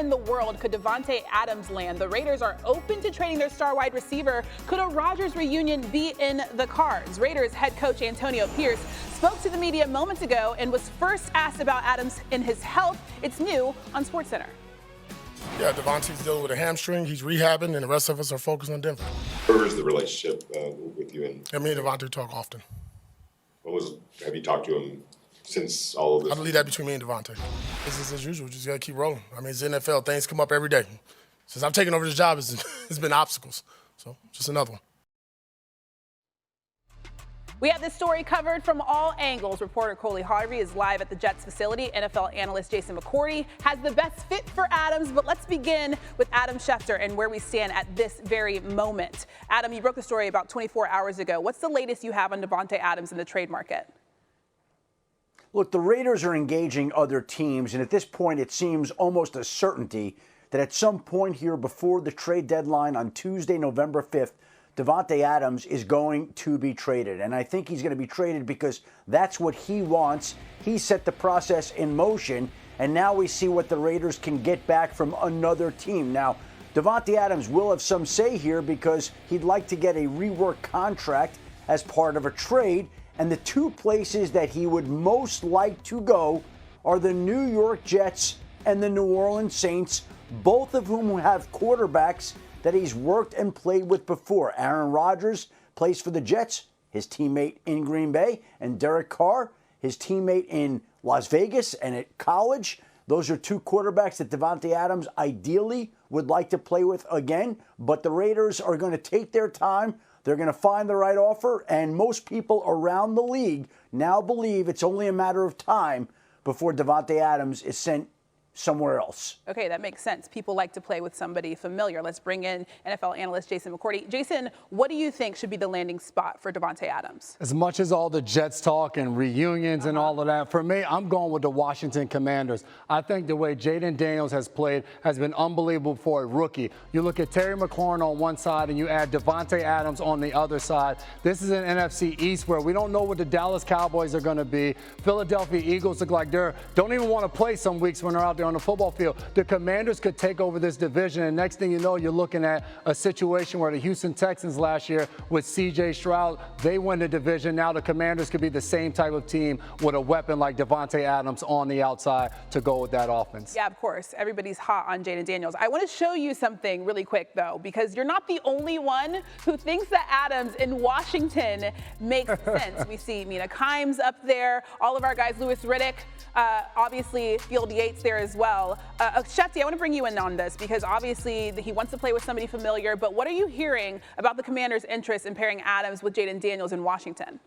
in the world could Davante Adams land? The Raiders are open to trading their star wide receiver. Could a Rodgers reunion be in the cards? Raiders head coach Antonio Pierce spoke to the media moments ago and was first asked about Adams and his health. It's new on SportsCenter. Yeah, Davante's dealing with a hamstring. He's rehabbing, and the rest of us are focused on Denver. Where is the relationship with you? And me and Davante talk often. Have you talked to him since all of this? I believe that between me and Davante. Business as usual. Just got to keep rolling. I mean, it's the NFL. Things come up every day. Since I've taken over this job, it's been obstacles. So just another one. We have this story covered from all angles. Reporter Coley Harvey is live at the Jets facility. NFL analyst Jason McCourty has the best fit for Adams. But let's begin with Adam Schefter and where we stand at this very moment. Adam, you broke the story about 24 hours ago. What's the latest you have on Davante Adams in the trade market? Look, the Raiders are engaging other teams, and at this point it seems almost a certainty that at some point here before the trade deadline on Tuesday, November 5th, Davante Adams is going to be traded. And I think he's going to be traded because that's what he wants. He set the process in motion, and now we see what the Raiders can get back from another team. Now, Davante Adams will have some say here because he'd like to get a reworked contract as part of a trade. And the two places that he would most like to go are the New York Jets and the New Orleans Saints, both of whom have quarterbacks that he's worked and played with before. Aaron Rodgers plays for the Jets, his teammate in Green Bay, and Derek Carr, his teammate in Las Vegas and at college. Those are two quarterbacks that Davante Adams ideally would like to play with again, but the Raiders are going to take their time. They're going to find the right offer, and most people around the league now believe it's only a matter of time before Davante Adams is sent somewhere else. Okay, that makes sense. People like to play with somebody familiar. Let's bring in NFL analyst Jason McCourty. Jason, what do you think should be the landing spot for Davante Adams? As much as all the Jets talk and reunions and all of that, for me, I'm going with the Washington Commanders. I think the way Jaden Daniels has played has been unbelievable for a rookie. You look at Terry McLaurin on one side and you add Davante Adams on the other side. This is an NFC East where we don't know what the Dallas Cowboys are going to be. Philadelphia Eagles look like they don't even want to play some weeks when they're out there on the football field. The Commanders could take over this division, and next thing you know, you're looking at a situation where the Houston Texans last year with C.J. Stroud, they win the division. Now the Commanders could be the same type of team with a weapon like Davante Adams on the outside to go with that offense. Yeah, of course. Everybody's hot on Jaden Daniels. I want to show you something really quick, though, because you're not the only one who thinks that Adams in Washington makes sense. We see Mina Kimes up there, all of our guys, Louis Riddick, obviously Field Yates there as well. Schefter, I want to bring you in on this because obviously he wants to play with somebody familiar, but what are you hearing about the Commanders' interest in pairing Adams with Jaden Daniels in Washington?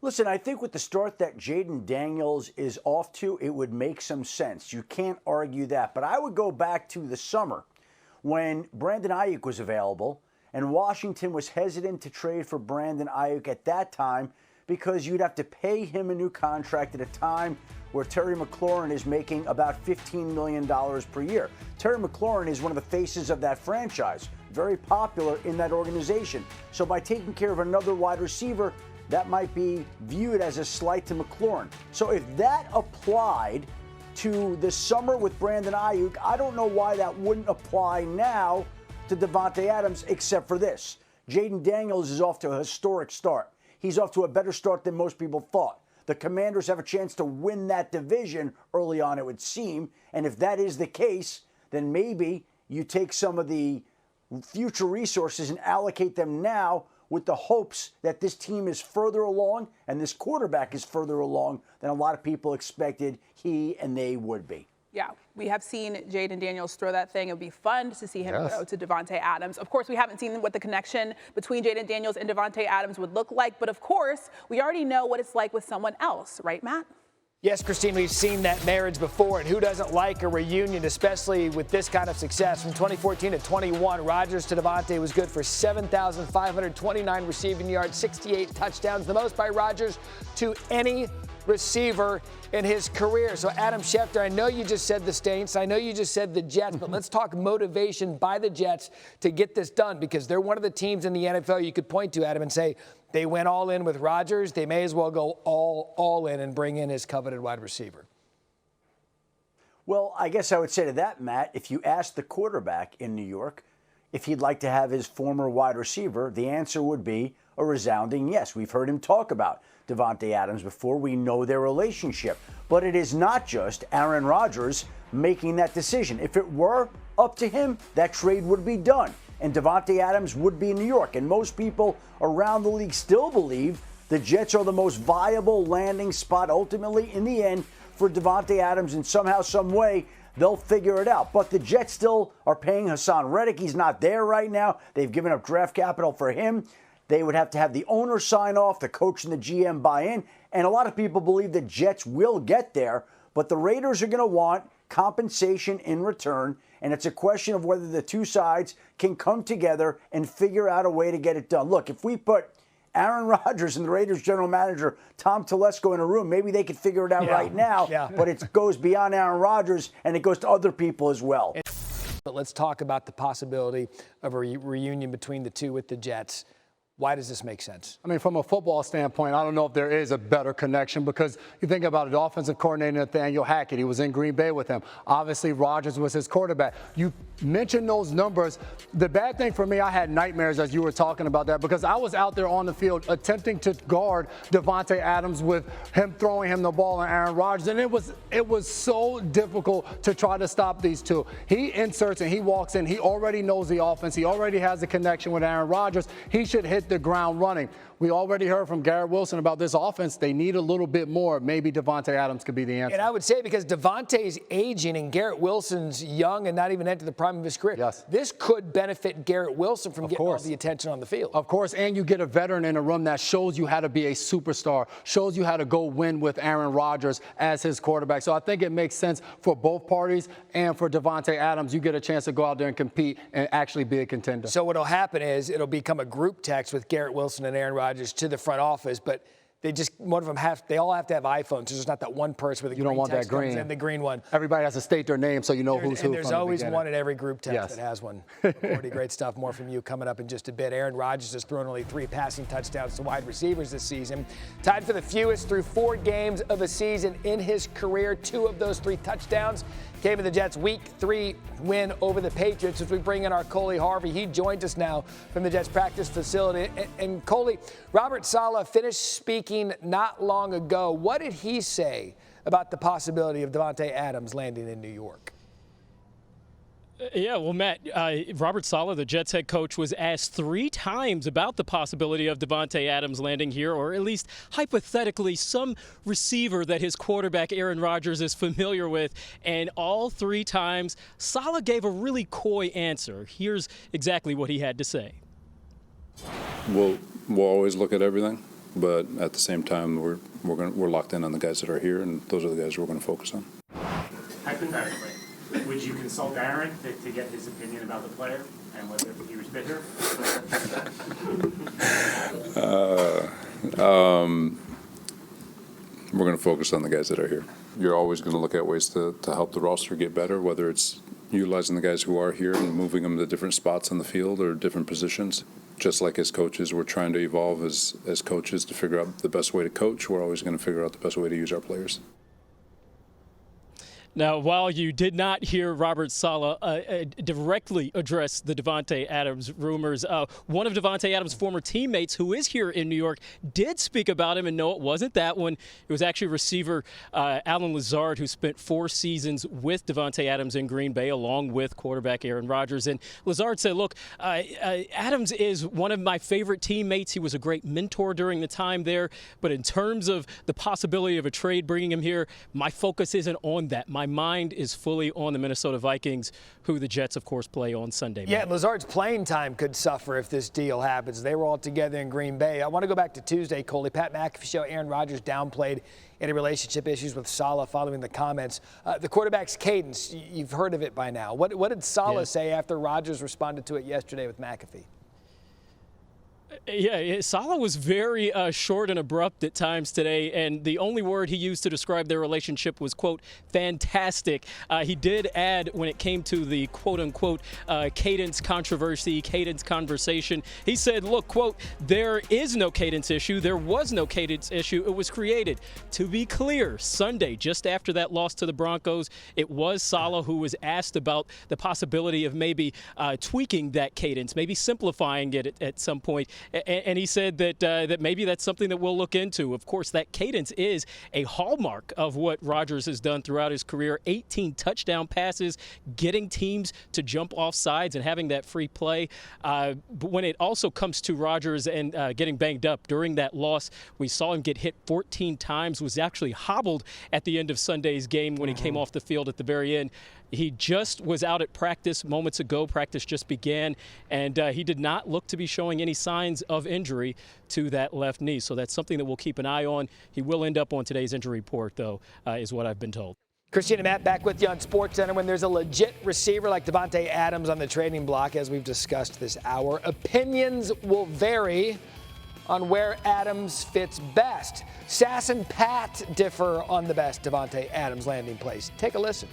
Listen, I think with the start that Jaden Daniels is off to, it would make some sense. You can't argue that. But I would go back to the summer when Brandon Ayuk was available and Washington was hesitant to trade for Brandon Ayuk at that time because you'd have to pay him a new contract at a time where Terry McLaurin is making about $15 million per year. Terry McLaurin is one of the faces of that franchise, very popular in that organization. So by taking care of another wide receiver, that might be viewed as a slight to McLaurin. So if that applied to the summer with Brandon Ayuk, I don't know why that wouldn't apply now to Davante Adams, except for this. Jaden Daniels is off to a historic start. He's off to a better start than most people thought. The Commanders have a chance to win that division early on, it would seem. And if that is the case, then maybe you take some of the future resources and allocate them now with the hopes that this team is further along and this quarterback is further along than a lot of people expected he and they would be. Yeah, we have seen Jaden Daniels throw that thing. It would be fun to see him go to Davante Adams. Of course, we haven't seen what the connection between Jaden Daniels and Davante Adams would look like. But of course, we already know what it's like with someone else, right, Matt? Yes, Christine, we've seen that marriage before, and who doesn't like a reunion, especially with this kind of success? From 2014 to 21, Rodgers to Davante was good for 7,529 receiving yards, 68 touchdowns, the most by Rodgers to any receiver in his career. So Adam Schefter, I know you just said the Saints, I know you just said the Jets, but let's talk motivation by the Jets to get this done, because they're one of the teams in the NFL you could point to, Adam, and say they went all in with Rodgers. They may as well go all in and bring in his coveted wide receiver. Well, I guess I would say to that, Matt, if you ask the quarterback in New York if he'd like to have his former wide receiver, the answer would be a resounding yes. We've heard him talk about Davante Adams before. We know their relationship. But it is not just Aaron Rodgers making that decision. If it were up to him, that trade would be done, and Davante Adams would be in New York. And most people around the league still believe the Jets are the most viable landing spot ultimately in the end for Davante Adams, and somehow, some way, they'll figure it out. But the Jets still are paying Hassan Reddick. He's not there right now. They've given up draft capital for him. They would have to have the owner sign off, the coach and the GM buy in. And a lot of people believe the Jets will get there, but the Raiders are going to want compensation in return. And it's a question of whether the two sides can come together and figure out a way to get it done. Look, if we put Aaron Rodgers and the Raiders general manager, Tom Telesco, in a room, maybe they could figure it out right now. Yeah. But it goes beyond Aaron Rodgers, and it goes to other people as well. But let's talk about the possibility of a reunion between the two with the Jets. Why does this make sense? I mean, from a football standpoint, I don't know if there is a better connection, because you think about it, the offensive coordinator Nathaniel Hackett, he was in Green Bay with him. Obviously, Rodgers was his quarterback. You mentioned those numbers. The bad thing for me, I had nightmares as you were talking about that, because I was out there on the field attempting to guard Davante Adams with him throwing him the ball and Aaron Rodgers, and it was so difficult to try to stop these two. He inserts and he walks in. He already knows the offense. He already has a connection with Aaron Rodgers. He should hit the ground running. We already heard from Garrett Wilson about this offense. They need a little bit more. Maybe Davante Adams could be the answer. And I would say, because Davante's aging and Garrett Wilson's young and not even entered the prime of his career, this could benefit Garrett Wilson from getting all the attention on the field. Of course, and you get a veteran in a room that shows you how to be a superstar, shows you how to go win with Aaron Rodgers as his quarterback. So I think it makes sense for both parties, and for Davante Adams, you get a chance to go out there and compete and actually be a contender. So what'll happen is it'll become a group text with Garrett Wilson and Aaron Rodgers to the front office, but they all have to have iPhones. So there's not that one person with a green text and the green one. Everybody has to state their name so you know who's who. And there's always one in every group text that has one. McCourty, great stuff. More from you coming up in just a bit. Aaron Rodgers has thrown only 3 passing touchdowns to wide receivers this season. Tied for the fewest through 4 games of a season in his career. 2 of those 3 touchdowns came in the Jets' Week 3 win over the Patriots. As we bring in our Coley Harvey, he joins us now from the Jets practice facility. And Coley, Robert Saleh finished speaking not long ago. What did he say about the possibility of Davante Adams landing in New York? Yeah, well, Matt, Robert Saleh, the Jets head coach, was asked 3 times about the possibility of Davante Adams landing here, or at least hypothetically some receiver that his quarterback Aaron Rodgers is familiar with. And all 3 times, Saleh gave a really coy answer. Here's exactly what he had to say. We'll always look at everything, but at the same time, we're locked in on the guys that are here, and those are the guys we're going to focus on. Hypothetically, would you consult Aaron to get his opinion about the player and whether he was bitter? We're going to focus on the guys that are here. You're always going to look at ways to help the roster get better, whether it's utilizing the guys who are here and moving them to different spots on the field or different positions. Just like as coaches, we're trying to evolve as coaches to figure out the best way to coach. We're always going to figure out the best way to use our players. Now, while you did not hear Robert Saleh directly address the Davante Adams rumors, one of Davante Adams' former teammates who is here in New York did speak about him, and no, it wasn't that one. It was actually receiver Allen Lazard, who spent 4 seasons with Davante Adams in Green Bay, along with quarterback Aaron Rodgers. And Lazard said, look, Adams is one of my favorite teammates. He was a great mentor during the time there. But in terms of the possibility of a trade bringing him here, my focus isn't on that. My mind is fully on the Minnesota Vikings, who the Jets, of course, play on Sunday. Yeah, Lazard's playing time could suffer if this deal happens. They were all together in Green Bay. I want to go back to Tuesday, Coley. Pat McAfee show Aaron Rodgers downplayed any relationship issues with Saleh following the comments. The quarterback's cadence, you've heard of it by now. What did Saleh say after Rodgers responded to it yesterday with McAfee? Yeah, Saleh was very short and abrupt at times today, and the only word he used to describe their relationship was, quote, fantastic. He did add, when it came to the quote-unquote cadence controversy, cadence conversation, he said, look, quote, there is no cadence issue. There was no cadence issue. It was created. To be clear, Sunday, just after that loss to the Broncos, it was Saleh who was asked about the possibility of maybe tweaking that cadence, maybe simplifying it at some point. And he said that maybe that's something that we'll look into. Of course, that cadence is a hallmark of what Rodgers has done throughout his career. 18 touchdown passes, getting teams to jump off sides and having that free play. But when it also comes to Rodgers and getting banged up during that loss, we saw him get hit 14 times, was actually hobbled at the end of Sunday's game when he came off the field at the very end. He just was out at practice moments ago. Practice just began, and he did not look to be showing any signs of injury to that left knee. So that's something that we'll keep an eye on. He will end up on today's injury report, though, is what I've been told. Christina, Matt, back with you on SportsCenter. When there's a legit receiver like Davante Adams on the trading block, as we've discussed this hour, opinions will vary on where Adams fits best. Sass and Pat differ on the best Davante Adams landing place. Take a listen.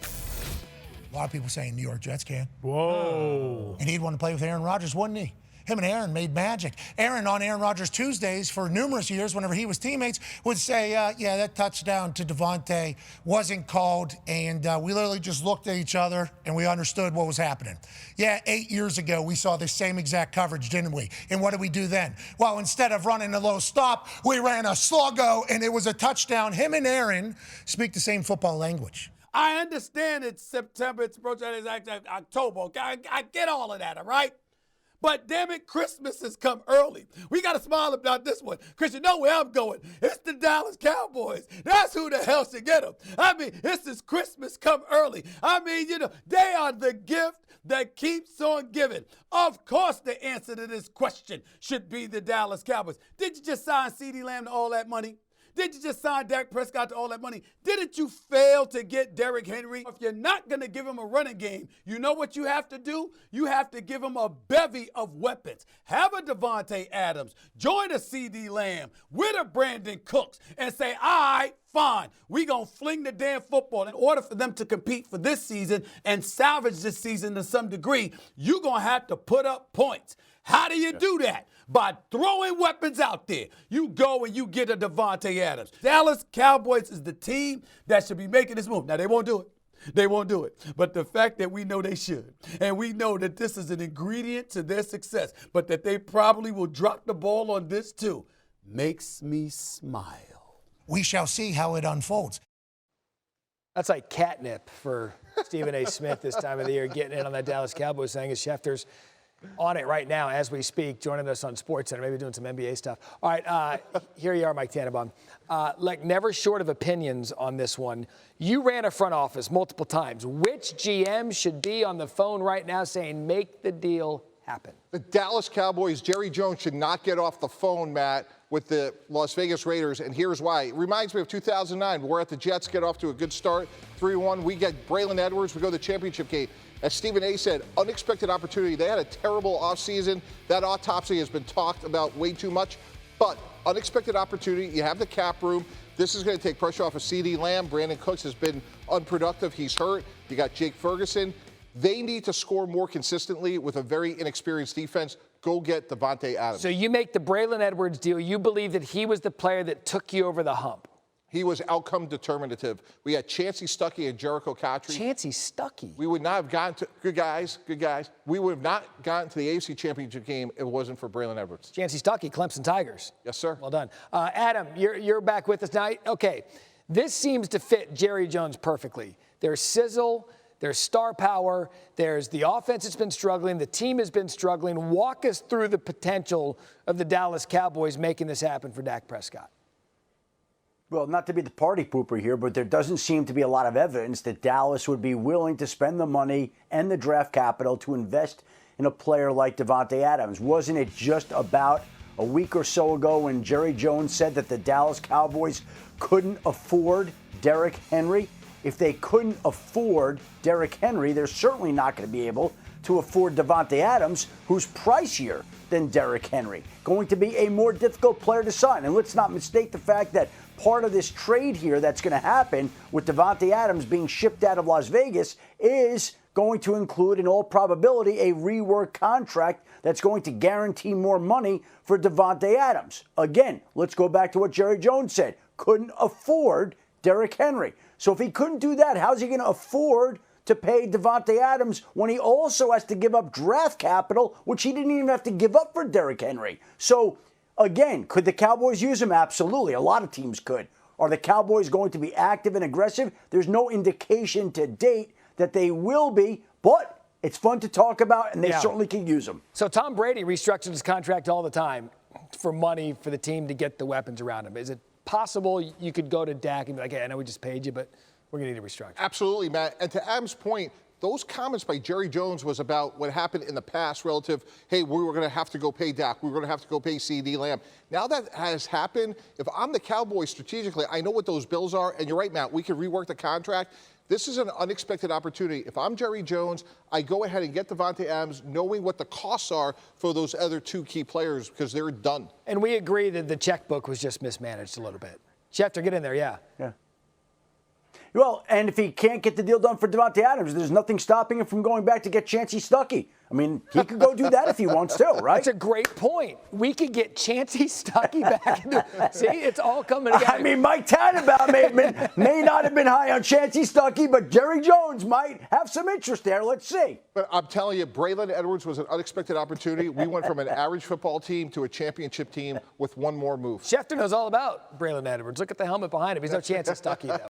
A lot of people saying New York Jets can. Whoa. And he'd want to play with Aaron Rodgers, wouldn't he? Him and Aaron made magic. Aaron on Aaron Rodgers Tuesdays for numerous years, whenever he was teammates, would say, yeah, that touchdown to Davante wasn't called. And we literally just looked at each other and we understood what was happening. Yeah, 8 years ago, we saw the same exact coverage, didn't we? And what did we do then? Well, instead of running a low stop, we ran a sluggo and it was a touchdown. Him and Aaron speak the same football language. I understand it's September, it's approaching October. Okay? I get all of that, all right? But damn it, Christmas has come early. We got to smile about this one, because you know where I'm going. It's the Dallas Cowboys. That's who the hell should get them. I mean, this is Christmas come early. I mean, you know, they are the gift that keeps on giving. Of course, the answer to this question should be the Dallas Cowboys. Did you just sign CeeDee Lamb to all that money? Did you just sign Dak Prescott to all that money? Didn't you fail to get Derrick Henry? If you're not going to give him a running game, you know what you have to do? You have to give him a bevy of weapons. Have a Davante Adams, join a CeeDee Lamb with a Brandon Cooks, and say, all right, fine, we going to fling the damn football. In order for them to compete for this season and salvage this season to some degree, you're going to have to put up points. How do you do that? By throwing weapons out there. You go and you get a Davante Adams. Dallas Cowboys is the team that should be making this move. Now, they won't do it. They won't do it. But the fact that we know they should, and we know that this is an ingredient to their success, but that they probably will drop the ball on this too, makes me smile. We shall see how it unfolds. That's like catnip for Stephen A. Smith this time of the year, getting in on that Dallas Cowboys thing. As Schefter's on it right now as we speak, joining us on SportsCenter, maybe doing some NBA stuff. All right, here you are, Mike Tannenbaum. Like never short of opinions on this one. You ran a front office multiple times. Which GM should be on the phone right now saying, make the deal happen? The Dallas Cowboys, Jerry Jones should not get off the phone, Matt, with the Las Vegas Raiders, and here's why. It reminds me of 2009. We're at the Jets, get off to a good start, 3-1. We get Braylon Edwards. We go to the championship game. As Stephen A. said, unexpected opportunity. They had a terrible offseason. That autopsy has been talked about way too much. But unexpected opportunity. You have the cap room. This is going to take pressure off of CeeDee Lamb. Brandon Cooks has been unproductive. He's hurt. You got Jake Ferguson. They need to score more consistently with a very inexperienced defense. Go get Davante Adams. So you make the Braylon Edwards deal. You believe that he was the player that took you over the hump. He was outcome determinative. We had Chancey Stuckey and Jericho Cotchery. Chancey Stuckey. We would not have gotten to good guys. We would have not gotten to the AFC Championship game if it wasn't for Braylon Edwards. Chancey Stuckey, Clemson Tigers. Yes, sir. Well done. Adam, you're back with us now. Okay, this seems to fit Jerry Jones perfectly. There's sizzle. There's star power. There's the offense that's been struggling. The team has been struggling. Walk us through the potential of the Dallas Cowboys making this happen for Dak Prescott. Well, not to be the party pooper here, but there doesn't seem to be a lot of evidence that Dallas would be willing to spend the money and the draft capital to invest in a player like Davante Adams. Wasn't it just about a week or so ago when Jerry Jones said that the Dallas Cowboys couldn't afford Derrick Henry? if they couldn't afford Derrick Henry, they're certainly not going to be able to afford Davante Adams, who's pricier than Derrick Henry. Going to be a more difficult player to sign. And let's not mistake the fact that part of this trade here that's going to happen with Davante Adams being shipped out of Las Vegas is going to include, in all probability, a reworked contract that's going to guarantee more money for Davante Adams. Again, let's go back to what Jerry Jones said. Couldn't afford Derrick Henry. So if he couldn't do that, how's he going to afford to pay Davante Adams when he also has to give up draft capital, which he didn't even have to give up for Derrick Henry? So, again, could the Cowboys use him? Absolutely. A lot of teams could. Are the Cowboys going to be active and aggressive? There's no indication to date that they will be, but it's fun to talk about, and they certainly can use them. So Tom Brady restructures his contract all the time for money for the team to get the weapons around him. Is it possible you could go to Dak and be like, hey, I know we just paid you, but we're going to need a restructure? Absolutely, Matt. And to Adam's point, those comments by Jerry Jones was about what happened in the past relative, hey, we were going to have to go pay Dak. We were going to have to go pay CeeDee Lamb. Now that has happened, if I'm the Cowboys strategically, I know what those bills are. And you're right, Matt, we can rework the contract. This is an unexpected opportunity. If I'm Jerry Jones, I go ahead and get Davante Adams, knowing what the costs are for those other two key players because they're done. And we agree that the checkbook was just mismanaged a little bit. Schefter, get in there, yeah. Well, and if he can't get the deal done for Davante Adams, there's nothing stopping him from going back to get Chancey Stuckey. I mean, he could go do that if he wants to, right? That's a great point. We could get Chancey Stuckey back. See, it's all coming together. I mean, Mike Tannenbaum may not have been high on Chancey Stuckey, but Jerry Jones might have some interest there. Let's see. But I'm telling you, Braylon Edwards was an unexpected opportunity. We went from an average football team to a championship team with one more move. Schefter knows all about Braylon Edwards. Look at the helmet behind him. He's no Chancey Stuckey, though.